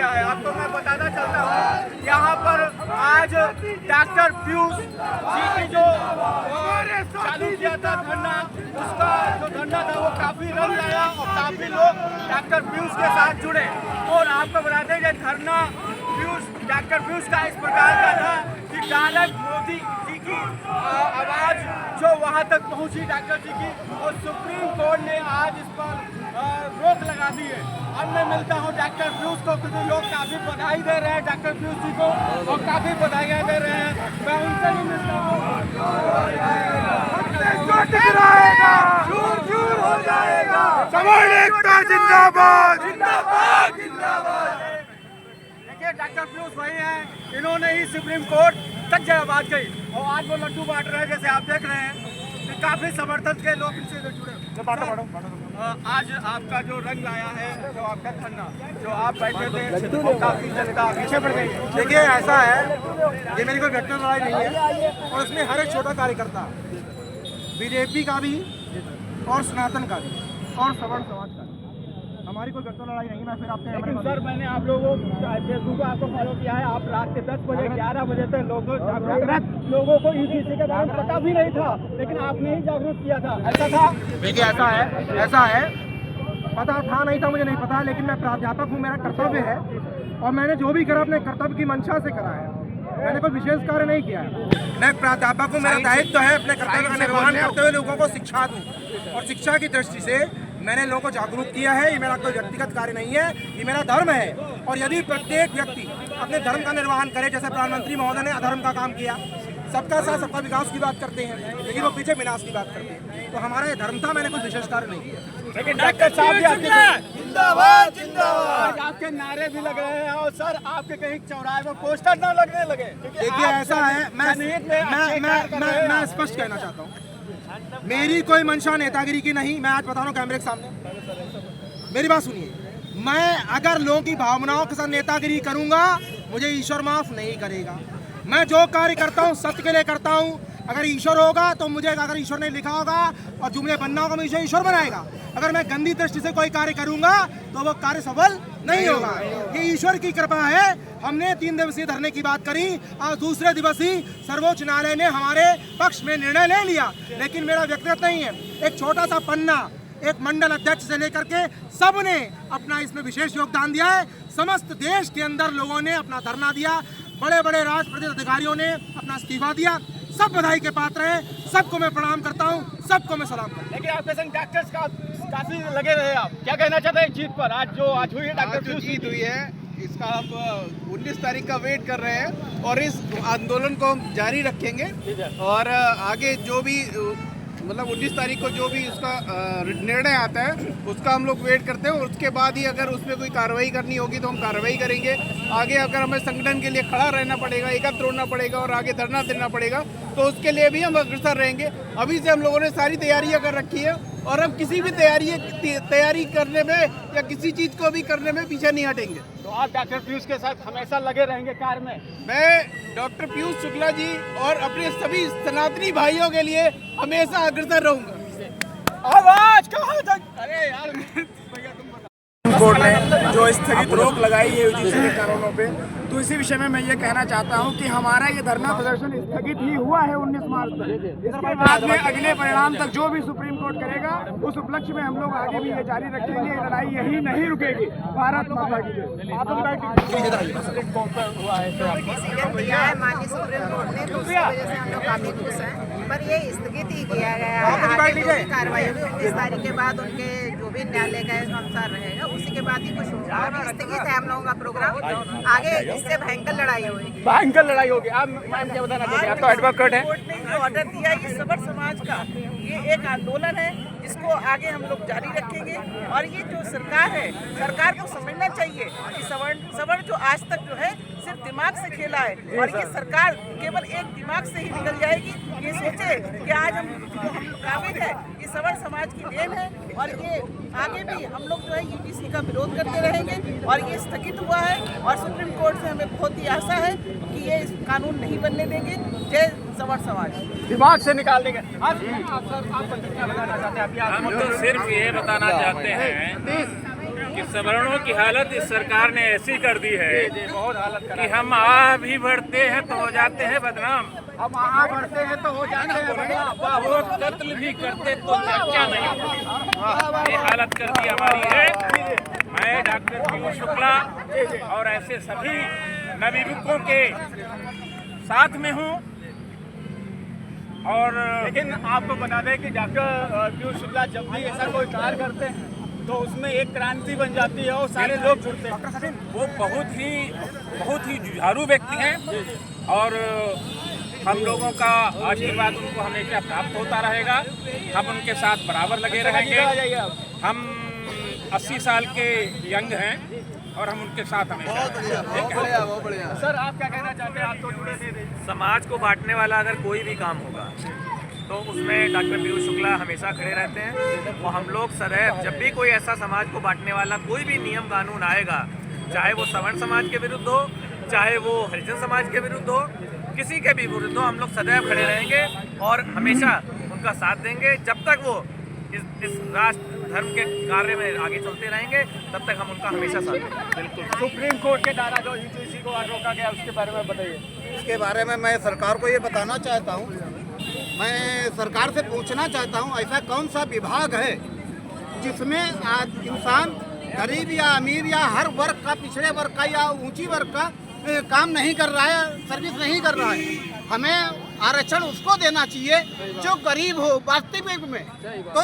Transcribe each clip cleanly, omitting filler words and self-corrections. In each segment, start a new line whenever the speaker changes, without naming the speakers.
गया है। आपको मैं बताना चाहता हूँ यहाँ पर आज डॉक्टर पीयूष जी की जो चालू किया था धरना, उसका जो धरना था वो काफी रंग लाया और काफी लोग डॉक्टर पीयूष के साथ जुड़े। और आपको बताते हैं कि धरना डॉक्टर पीयूष का इस प्रकार का था कि डायरेक्ट मोदी जी की आवाज जो वहाँ तक पहुँची डॉक्टर जी की, और सुप्रीम कोर्ट ने आज इस पर रोक लगा दी है। अब मैं मिलता हूँ डॉक्टर पीयूष को, क्योंकि लोग काफी बधाई दे रहे हैं डॉक्टर पीयूष जी को और काफी बधाइयाँ दे रहे हैं। मैं उनसे भी मिलता हूँ। हो जाएगा सवर्ण एकता जिंदाबाद जिंदाबाद जिंदाबाद। देखिए डॉक्टर पीयूष वही हैं, इन्होंने ही सुप्रीम कोर्ट तक जय बात कही और आज वो लड्डू बांट रहे हैं। जैसे आप देख रहे हैं कि काफी समर्थन के लोग इनसे जुड़े। आज आपका जो रंग लाया है, जो आपका धरना, जो आप बैठे थे, वो काफी जनता पीछे पड़ गई।
देखिए ऐसा है, ये मेरी कोई व्यक्तिगत लड़ाई नहीं है और इसमें हर एक छोटा कार्यकर्ता, बीजेपी का भी और सनातन का भी और सवर्ण समाज का, हमारी कोई व्यक्तिगत लड़ाई नहीं है। मैं फिर आपके
सर मैंने आप लोगों फेसबुक को आपको फॉलो किया है, आप रात के 10 बजे 11 बजे तक लोगों को यूजीसी के बारे में पता भी नहीं था, लेकिन आपने ही जागरूक किया था, ऐसा था?
देखिए ऐसा है, पता था नहीं था, मुझे नहीं पता, लेकिन मैं प्राध्यापक हूँ, मेरा कर्तव्य है और मैंने जो भी करा अपने कर्तव्य की मंशा से करा है। मैंने कोई विशेष कार्य नहीं किया है। मैं प्राध्यापक हूँ, मेरा दायित्व है अपने कर्तव्य का निर्वहन करते हुए लोगों को शिक्षा दूँ, और शिक्षा की दृष्टि से मैंने लोगों को जागरूक किया है। ये मेरा कोई व्यक्तिगत कार्य नहीं है, ये मेरा धर्म है। और यदि प्रत्येक व्यक्ति अपने धर्म का निर्वहन करे, जैसे प्रधानमंत्री महोदय ने अधर्म का काम किया, सबका साथ सबका विकास की बात करते हैं, लेकिन वो पीछे विनाश की बात करते हैं, तो हमारा ये धर्म था, मैंने कोई विशेष कार्य नहीं किया।
लेकिन डॉक्टर साहब जिंदाबाद जिंदाबाद आपके नारे भी लग रहे हैं, और सर आपके कहीं चौराहे में पोस्टर ना लगने लगे।
देखिए ऐसा है, मैं स्पष्ट कहना चाहता हूँ, मेरी कोई मंशा नेतागिरी की नहीं। मैं आज बता रहा हूँ कैमरे के सामने, मेरी बात सुनिए, मैं अगर लोगों की भावनाओं के साथ नेतागिरी करूंगा, मुझे ईश्वर माफ नहीं करेगा। मैं जो कार्य करता हूँ सत्य के लिए करता हूँ। अगर ईश्वर होगा तो मुझे, अगर ईश्वर ने लिखा होगा और जो मुझे बनना होगा मुझे ईश्वर बनाएगा। अगर मैं गंदी दृष्टि से कोई कार्य करूंगा तो वो कार्य सफल नहीं होगा। ये ईश्वर की कृपा है। हमने 3 दिवसीय धरने की बात करी और दूसरे दिवस ही सर्वोच्च न्यायालय ने हमारे पक्ष में निर्णय ले लिया, लेकिन मेरा व्यक्तिगत नहीं है। एक छोटा सा पन्ना, एक मंडल अध्यक्ष से लेकर के सब ने अपना इसमें विशेष योगदान दिया है। समस्त देश के अंदर लोगों ने अपना धरना दिया, बड़े बड़े राजप्रतिनिधि अधिकारियों ने अपना इस्तीफा दिया। सब बधाई के पात्र हैं, सबको मैं प्रणाम करता हूं, सबको मैं सलाम करता हूं।
लेकिन आपके संग डॉक्टर्स का काफी लगे रहे, आप क्या कहना चाहते हैं जीत पर? आज हुई है डॉक्टर
जो जीत हुई है, इसका हम 19 तारीख का वेट कर रहे हैं और इस आंदोलन को हम जारी रखेंगे। और आगे जो भी मतलब 19 तारीख को जो भी उसका निर्णय आता है उसका हम लोग वेट करते हैं। और उसके बाद ही अगर उसमें कोई कार्रवाई करनी होगी तो हम कार्रवाई करेंगे। आगे अगर हमें संगठन के लिए खड़ा रहना पड़ेगा, एकत्र होना पड़ेगा और आगे धरना देना पड़ेगा, तो उसके लिए भी हम अग्रसर रहेंगे। अभी से हम लोगों ने सारी तैयारियां कर रखी है और हम किसी भी तैयारी करने में या किसी चीज़ को भी करने में पीछे नहीं हटेंगे।
तो आप डॉक्टर पीयूष के साथ हमेशा लगे रहेंगे कार्य में?
मैं डॉक्टर पीयूष शुक्ला जी और अपने सभी सनातनी भाइयों के लिए हमेशा अग्रसर रहूंगा।
आवाज कहाँ तक? अरे यार
कोर्ट ने जो स्थगित रोक लगाई है यूजीसी के कानूनों पे, तो इसी विषय में मैं ये कहना चाहता हूँ कि हमारा ये धरना प्रदर्शन स्थगित ही हुआ है 19 मार्च तक। इसके बाद में अगले परिणाम तक जो भी सुप्रीम कोर्ट करेगा उस उपलक्ष्य में हम लोग आगे भी ये जारी रखेंगे। ये लड़ाई यही नहीं रुकेगी। भारत माता की जय।
माननीय सुप्रीम कोर्ट ने, तो उसकी वजह से हम लोग काफी खुश हैं, पर ये स्थगित ही किया गया है। आगे जो भी कार्रवाई होगी 19 तारीख के बाद उनके जो भी न्यायालय का अनुसार रहेगा, उसी के बाद ही कुछ होगा। अभी स्थगित है हम लोगों का प्रोग्राम, आगे इससे भयंकर लड़ाई होगी।
भयंकर लड़ाई होगी। आप मैम क्या बताना चाहते हैं? आप तो एडवोकेट हैं।
कोर्ट ने जो ऑर्डर दिया, ये सबर समाज का ये एक आंदोलन है, इसको आगे हम लोग जारी रखेंगे। और ये जो सरकार है, सरकार को समझना चाहिए कि सवर्ण जो आज तक जो है सिर्फ दिमाग से खेला है, और ये सरकार केवल एक दिमाग से ही निकल जाएगी। ये सोचे कि आज हम काबिल है, ये सवर्ण समाज की देन है, और ये आगे भी हम लोग जो है यूजीसी का विरोध करते रहेंगे। और ये स्थगित हुआ है और सुप्रीम कोर्ट से हमें बहुत ही आशा है कि ये कानून नहीं बनने देंगे। जय सवर्ण समाज।
दिमाग से निकाल देंगे। आप सर, आप क्या बताना चाहते हैं?
हम तो सिर्फ ये बताना चाहते हैं कि सवर्णों की हालत इस सरकार ने ऐसी कर दी है
बहुत हालत
कि हम आ भी बढ़ते हैं तो हो जाते हैं बदनाम,
हम आगे बढ़ते हैं तो हो जाते हैं बदनाम,
वो कत्ल भी करते तो चर्चा नहीं होती। ये हालत कर दी हमारी है। मैं डॉक्टर पीयूष शुक्ला और ऐसे सभी नवयुवकों के साथ में हूँ। और
लेकिन आपको बता दें कि डॉक्टर पीयूष शुक्ला जब भी ऐसा कोई कार्य करते हैं तो उसमें एक क्रांति बन जाती है और सारे लोग जुड़ते हैं।
वो बहुत ही जुझारू व्यक्ति हैं और हम लोगों का आशीर्वाद उनको हमेशा प्राप्त होता रहेगा। हम उनके साथ बराबर लगे रहेंगे। हम 80 साल के यंग हैं और हम उनके साथ हमेशा
बढ़िया।
सर आप क्या कहना चाहते हैं? आप तो जुड़े थे।
समाज को बांटने वाला अगर कोई भी काम होगा तो उसमें डॉक्टर पीयूष शुक्ला हमेशा खड़े रहते हैं। वो हम लोग सदैव जब भी कोई ऐसा समाज को बांटने वाला कोई भी नियम कानून आएगा, चाहे वो सवर्ण समाज के विरुद्ध हो, चाहे वो हरिजन समाज के विरुद्ध हो, किसी के भी विरुद्ध हो, हम लोग सदैव खड़े रहेंगे और हमेशा उनका साथ देंगे। जब तक वो इस राष्ट्र धर्म के कार्य में आगे चलते रहेंगे तब तक हम उनका हमेशा साथ देंगे।
बिल्कुल। सुप्रीम कोर्ट के द्वारा जो इसी को आज रोका गया उसके बारे में बताइए।
इसके बारे में मैं सरकार को ये बताना चाहता हूँ, मैं सरकार से पूछना चाहता हूँ, ऐसा कौन सा विभाग है जिसमें इंसान गरीब या अमीर या हर वर्ग का, पिछड़े वर्ग का या ऊंची वर्ग का काम नहीं कर रहा है, सर्विस नहीं कर रहा है। हमें आरक्षण उसको देना चाहिए जो गरीब हो वास्तविक में। तो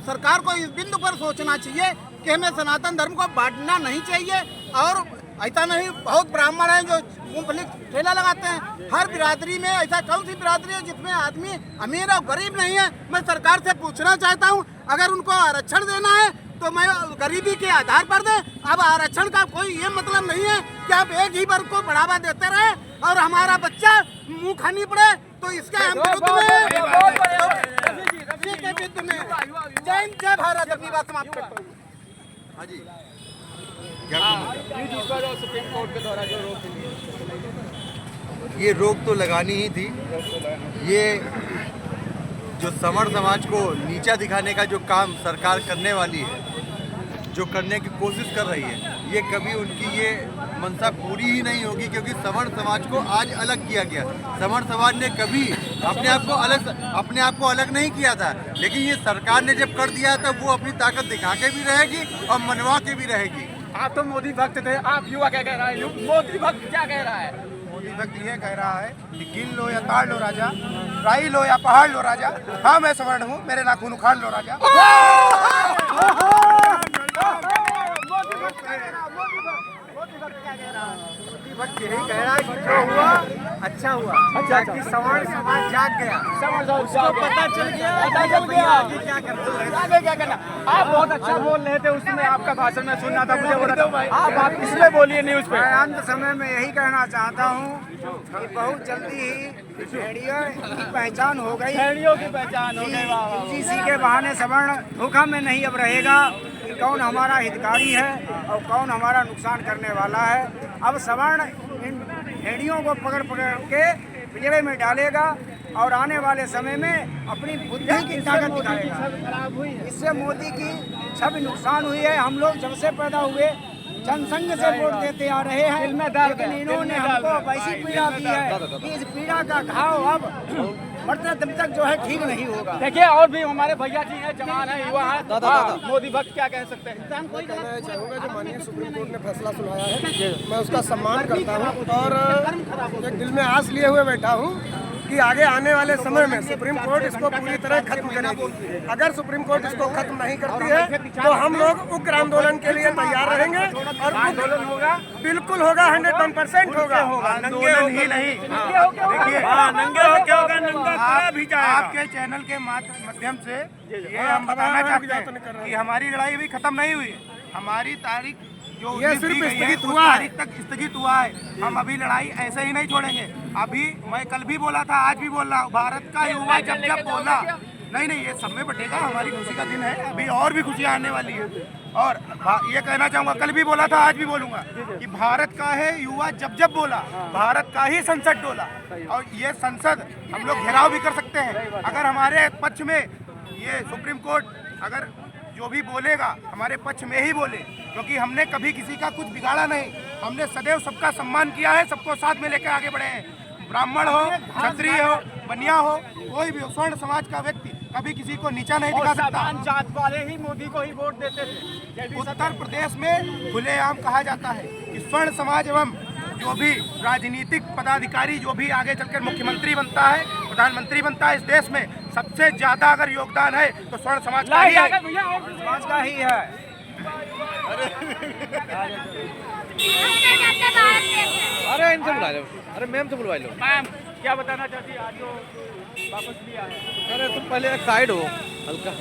सरकार को इस बिंदु पर सोचना चाहिए कि हमें सनातन धर्म को बांटना नहीं चाहिए। और ऐसा नहीं, बहुत ब्राह्मण हैं जो मूंगफली ठेला लगाते हैं। हर बिरादरी में ऐसा कौन सी बिरादरी है जिसमें आदमी अमीर और गरीब नहीं है? मैं सरकार से पूछना चाहता हूं, अगर उनको आरक्षण देना है तो मैं गरीबी के आधार पर दे। अब आरक्षण का कोई ये मतलब नहीं है कि आप एक ही वर्ग को बढ़ावा देते रहे और हमारा बच्चा मुंह खानी पड़े। तो इसका हम विरुद्ध में जय भारत अपनी बात समाप्त करता हूँ।
हाँ जी।
सुप्रीम कोर्ट के द्वारा जो रोक,
ये रोक तो लगानी ही थी। ये जो सवर्ण समाज को नीचा दिखाने का जो काम सरकार करने वाली है, जो करने की कोशिश कर रही है, ये कभी उनकी ये मंशा पूरी ही नहीं होगी, क्योंकि सवर्ण समाज को आज अलग किया गया। सवर्ण समाज ने कभी अपने आप को अलग नहीं किया था, लेकिन ये सरकार ने जब कर दिया तब वो अपनी ताकत दिखा के भी रहेगी और मनवा के भी रहेगी।
आप तो मोदी भक्त थे, आप युवा क्या कह रहा है? मोदी भक्त क्या कह रहा है?
मोदी भक्त ये कह रहा है कि गिन लो या ताड़ लो राजा, राई लो या पहाड़ लो राजा, हाँ मैं सवर्ण हूँ, मेरे नाखून उखाड़ लो राजा।
भक्त यही कह रहा है कि जो हुआ अच्छा हुआ, अच्छा कि सवर्ण समाज जाग गया, उसको पता चल गया कि क्या करना, आगे क्या करना। आप बहुत अच्छा बोल रहे थे, उसमें आपका भाषण में सुनना था, मुझे बोला था आप इसमें बोलिए न्यूज़ पे।
अंत समय में यही कहना चाहता हूँ कि बहुत जल्दी ही भेड़ियों की पहचान हो गई,
भेड़ियों की पहचान हो गई।
इसी के बहाने सवर्ण धोखा में नहीं अब रहेगा कि कौन हमारा हितकारी है और कौन हमारा नुकसान करने वाला है। अब सवर्ण इन भेड़ियों को पकड़ के पिंजरे में डालेगा और आने वाले समय में अपनी बुद्धि की ताकत दिखाएगा। इससे मोदी की छवि नुकसान हुई है। हम लोग जब से पैदा हुए जनसंघ से वोट देते आ रहे हैं, लेकिन इन्होंने हमको वैसी पीड़ा दी है कि इस पीड़ा का घाव अब मरते दम तक जो है ठीक नहीं होगा।
देखिए और भी हमारे भैया जी हैं, जवान हैं, युवा हैं, मोदी भक्त क्या कह सकते हैं?
कहना चाहूँगा जो माननीय सुप्रीम कोर्ट ने फैसला सुनाया है, मैं उसका सम्मान करता हूँ और एक दिल में आस लिए हुए बैठा हूँ कि आगे आने वाले समय में सुप्रीम कोर्ट इसको पूरी तरह खत्म करेगी। अगर सुप्रीम कोर्ट इसको खत्म नहीं करती है तो हम लोग उग्र आंदोलन के लिए तैयार रहेंगे और आंदोलन होगा, बिल्कुल होगा, 101% होगा।
आंदोलन ही नहीं,
देखिए
नंगे होके होगा, नंगा करा भी जाएगा।
आपके चैनल के माध्यम से ये हम बताना चाहते हैं कि हमारी लड़ाई अभी खत्म नहीं हुई है। हमारी तारीख जो ये सिर्फ स्थगित हुआ है, तक स्थगित हुआ है। हम अभी लड़ाई ऐसे ही नहीं छोड़ेंगे। अभी मैं कल भी बोला था, आज भी बोल रहा हूँ, भारत का युवा जब जब बोला नहीं ये सब में बटेगा, हमारी खुशी का दिन है, अभी और भी खुशियाँ आने वाली है। और ये कहना चाहूँगा, कल भी बोला था, आज भी बोलूँगा कि भारत का है युवा जब जब बोला, भारत का ही संसद डोला। और ये संसद हम लोग घेराव भी कर सकते हैं अगर हमारे पक्ष में ये सुप्रीम कोर्ट अगर जो भी बोलेगा हमारे पक्ष में ही बोले, क्योंकि हमने कभी किसी का कुछ बिगाड़ा नहीं। हमने सदैव सबका सम्मान किया है, सबको साथ में लेकर आगे बढ़े हैं। ब्राह्मण हो, क्षत्रिय हो, बनिया हो, कोई भी हो, स्वर्ण समाज का व्यक्ति कभी किसी को नीचा नहीं दिखा सकता।
जात वाले ही मोदी को ही वोट देते थे।
उत्तर प्रदेश में खुलेआम कहा जाता है कि स्वर्ण समाज एवं जो भी राजनीतिक पदाधिकारी जो भी आगे चलकर मुख्यमंत्री बनता है, प्रधानमंत्री बनता है, इस देश में सबसे ज्यादा अगर योगदान है तो स्वर्ण समाज का ही है।
समाज का ही है।
अरे इनसे बुला लो, अरे मैम से बुलवा लो।
मैम क्या बताना चाहती है आज जो वापस लिया है?
अरे तुम पहले साइड हो हल्का।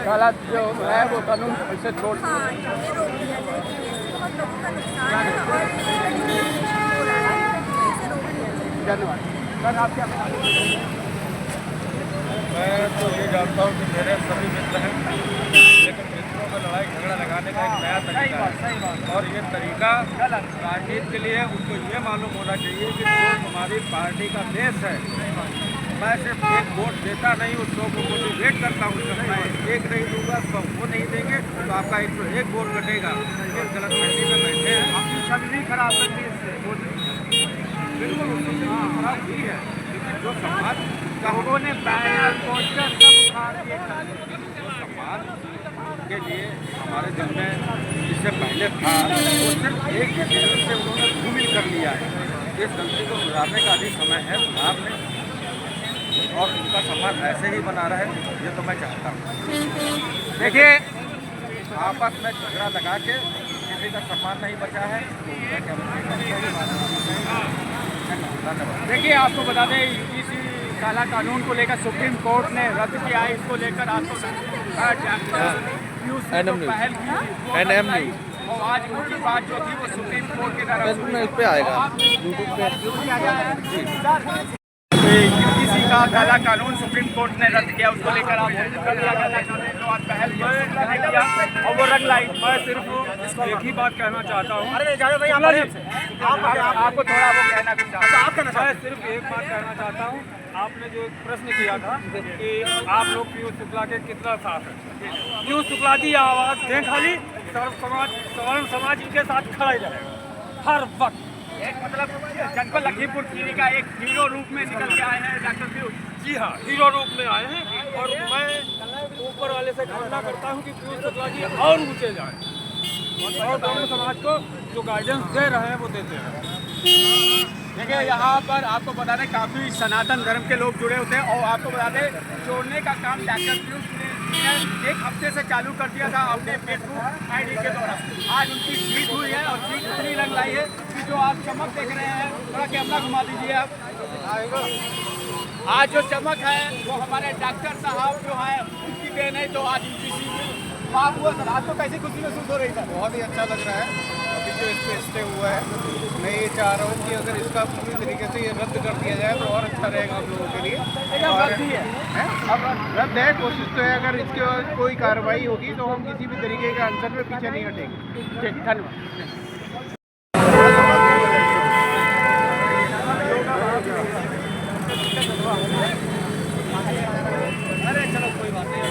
गलत जो है वो कानून ऐसे छोड़ धन्यवाद। सर आप क्या
मैं तो ये जानता हूँ कि मेरे सभी मित्र हैं, लेकिन मित्रों में लड़ाई झगड़ा लगाने का एक नया तरीका है। और ये तरीका राजनीति के लिए उनको ये मालूम होना चाहिए कि जो हमारी पार्टी का देश है, मैं सिर्फ एक वोट देता नहीं, उसको मोटिवेट करता हूँ। जब मैं एक नहीं दूंगा तो वो नहीं देंगे तो आपका 101 वोट कटेगा। फिर गलत फैसले में बैठे हैं,
आपकी छवि भी खराब करती है इससे।
बिल्कुल खराब हुई है, लेकिन जो समाज का
उन्होंने बैनर पोस्टर सब उखाड़ दिए।
सम्मान के लिए हमारे दिल में इससे पहले था, वो सिर्फ एक ही चीज़ से उन्होंने धूमिल कर लिया है। इस गलती को सुधारने का अभी समय है, सुधार लें और उनका सम्मान ऐसे ही बना रहे, ये तो मैं चाहता हूँ।
देखिए
आपस में झगड़ा लगा के किसी का सम्मान नहीं बचा है तो धन्यवाद।
देखिए आपको बता दें यूपीसी काला कानून को लेकर सुप्रीम कोर्ट ने रद्द किया है। इसको लेकर आपको पहल की और आज उनकी बात जो थी वो सुप्रीम कोर्ट की तरफ
इस पे आएगा
यूपीसी का काला कानून सुप्रीम कोर्ट ने रद्द किया, उसको लेकर आप तो आज पहल किया और वो रंग लाई। मैं सिर्फ एक ही बात कहना चाहता हूँ। आपको थोड़ा वो कहना भी चाहता हूँ। मैं सिर्फ एक बात कहना चाहता हूँ। आपने जो प्रश्न किया था कि आप लोग पीयूष शुक्ला के कितना साथ हैं, पीयूष शुक्ला जी आवाज़ दें खाली सवर्ण समाज के साथ खड़ा ही रहेगा हर वक्त। एक मतलब जनपद लखीमपुर खीरी का एक हीरो रूप में निकल के आए हैं डॉक्टर पीयूष जी। हाँ, हीरो रूप में आए हैं और मैं ऊपर वाले से कामना करता हूँ कि पीयूष शुक्ला जी और ऊंचे जाएं और दोनों समाज को जो गाइडेंस दे रहे हैं वो देते हैं। देखिए यहाँ पर आपको बता दें काफ़ी सनातन धर्म के लोग जुड़े होते हैं और आपको बता दें जोड़ने का काम डॉक्टर पीयूष ने एक हफ्ते से चालू कर दिया था अपने फेसबुक आईडी के द्वारा। आज उनकी जीत हुई है और जीत इतनी रंग लाई है कि जो आप चमक देख रहे हैं, थोड़ा कैमरा घुमा दीजिए आप। आज जो चमक है वो हमारे डॉक्टर साहब जो है उनकी देन है। तो आज यूपीसी पास हुआ सर, आपको कैसी खुशी महसूस हो रही है?
बहुत ही अच्छा लग रहा है अभी जो इस पे स्टे हुआ है। मैं ये चाह रहा हूँ कि अगर इसका पूरी तरीके से ये रद्द कर दिया जाए तो और अच्छा रहेगा हम लोगों के लिए। और अब रद्द है, कोशिश तो है अगर इसके बाद कोई कार्रवाई होगी तो हम किसी भी तरीके के आंसर में पीछे नहीं हटेंगे।
ठीक, धन्यवाद। अरे चलो कोई बात नहीं।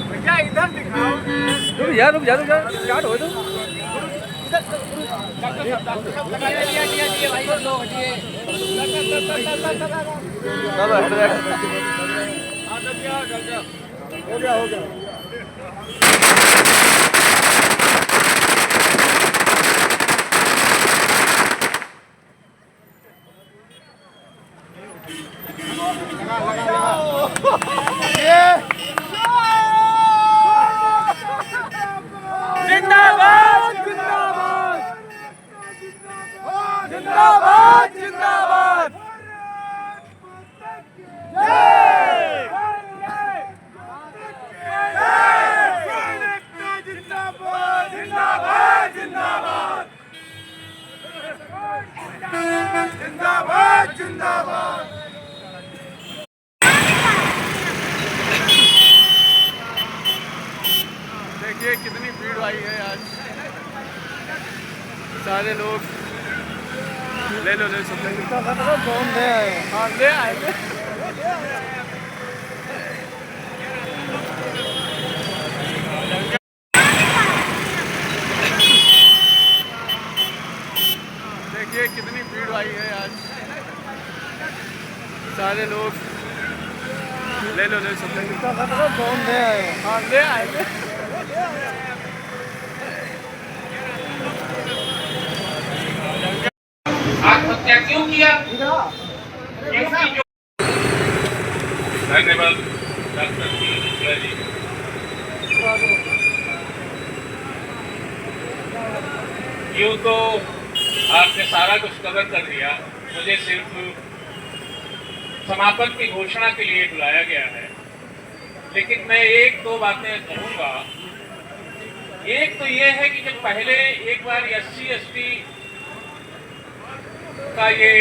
भैया इधर दिखाओ।
यार रुक जा स्टार्ट हो तो
हो गया। जिंदाबाद जिंदाबाद जिंदाबाद जिंदाबाद। जिंदाबाद जिंदाबाद।
देखिए कितनी भीड़ आई है आज, सारे लोग ले लो सब हाँ ले आए। देखिए कितनी भीड़ आई है आज, सारे लोग ले लो सब हाँ ले आए।
आत्महत्या क्यों किया? धन्यवाद डॉक्टर पीयूष शुक्ला जी। यूँ तो आपने सारा कुछ कवर कर दिया, मुझे सिर्फ समापन की घोषणा के लिए बुलाया गया है, लेकिन मैं एक दो बातें कहूँगा। एक तो ये है कि जब पहले एक बार SC/ST का ये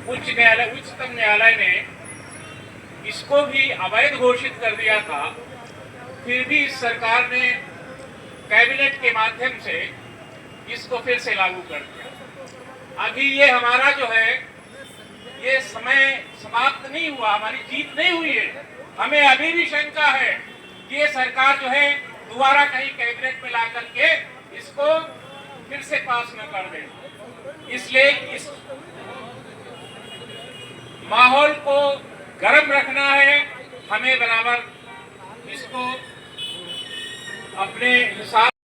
उच्चतम न्यायालय ने इसको भी अवैध घोषित कर दिया था, फिर भी इस सरकार ने कैबिनेट के माध्यम से इसको फिर से लागू कर दिया। अभी ये हमारा जो है ये समय समाप्त नहीं हुआ, हमारी जीत नहीं हुई है। हमें अभी भी शंका है कि ये सरकार जो है दोबारा कहीं कैबिनेट में ला करके इसको फिर से पास न कर दे। इसलिए इस माहौल को गर्म रखना है, हमें बराबर इसको अपने हिसाब